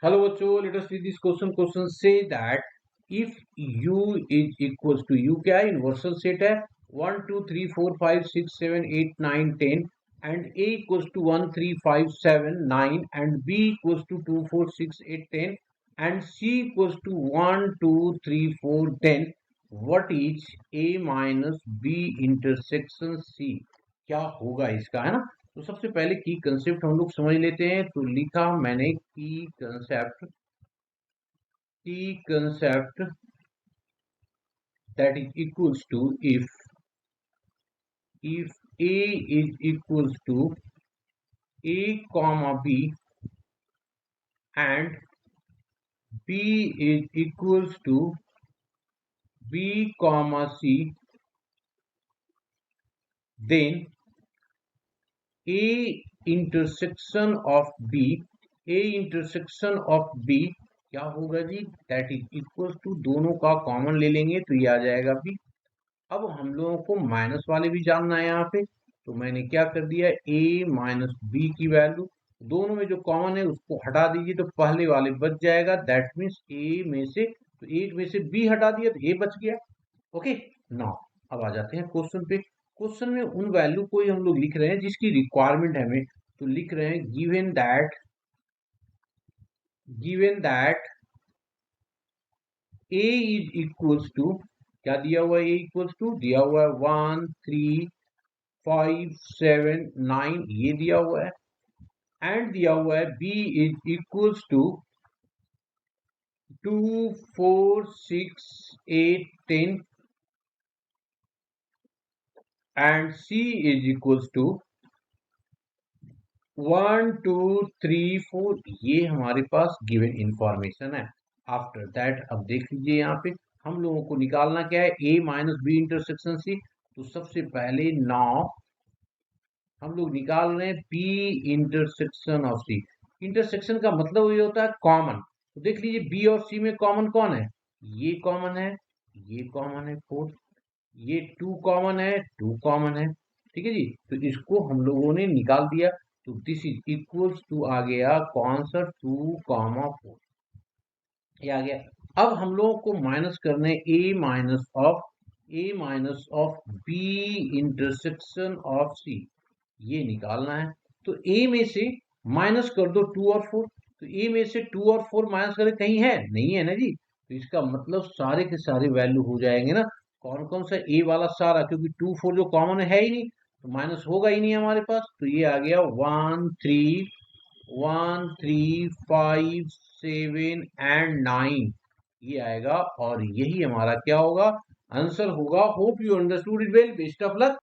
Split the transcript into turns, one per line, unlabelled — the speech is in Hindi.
Hello, बच्चों. Let us see this question. Question say that if u is equals to u क्या है universal set है 1 2 3 4 5 6 7 8 9 10 and a equals to 1 3 5 7 9 and b equals to 2 4 6 8 10 and c equals to 1 2 3 4 10. What is a minus b intersection c? क्या होगा इसका, है ना. तो सबसे पहले की कंसेप्ट हम लोग समझ लेते हैं. तो लिखा मैंने की concept that is equals to if a is equals to a comma b and b is equals to b comma c, then a intersection of b क्या होगा जी, दैट इज इक्वल टू, दोनों का कॉमन ले लेंगे तो ये आ जाएगा b. अब हम लोगों को माइनस वाले भी जानना है यहाँ पे, तो मैंने क्या कर दिया, a माइनस बी की वैल्यू, दोनों में जो कॉमन है उसको हटा दीजिए तो पहले वाले बच जाएगा. दैट मीन्स a में से, तो a में से b हटा दिया तो a बच गया. ओके नाउ अब आ जाते हैं क्वेश्चन पे. क्वेश्चन में उन वैल्यू को ही हम लोग लिख रहे हैं जिसकी रिक्वायरमेंट है हमें. तो लिख रहे हैं given that a is equals to, क्या दिया हुआ है, a इक्वल्स टू दिया हुआ है 1 3 5 7 9 ये दिया हुआ है, एंड दिया हुआ है b is equals to 2 4 6 8 10 and c is equals to 1 2 3 4. ये हमारे पास गिवन इंफॉर्मेशन है. आफ्टर दैट अब देख लीजिए यहाँ पे हम लोगों को निकालना क्या है, a minus B intersection C. तो सबसे पहले नाउ हम लोग निकाल रहे हैं p intersection of c. Intersection का मतलब ये होता है कॉमन. तो देख लीजिए b और c में कॉमन कौन है, ये कॉमन है, ये कॉमन है 4, ये 2 कॉमन है, 2 कॉमन है. ठीक है जी, तो इसको हम लोगों ने निकाल दिया. तो दिस इज इक्वल्स टू आ गया कौन सा, 2,4 ये आ गया. अब हम लोगों को माइनस करने a minus of b intersection of c, ये निकालना है. तो a में से माइनस कर दो 2 और 4. तो a में से 2 और 4 माइनस करें, कहीं है नहीं है ना जी. तो इसका मतलब सारे के सारे वैल्यू हो जाएंगे ना. कौन कौन सा, a वाला सारा, क्योंकि 2 4 जो कॉमन है ही नहीं तो माइनस होगा ही नहीं हमारे पास. तो ये आ गया 1 3 5 7 एंड 9 ये आएगा. और यही हमारा क्या होगा, आंसर होगा. Hope you understood it well. Best of luck.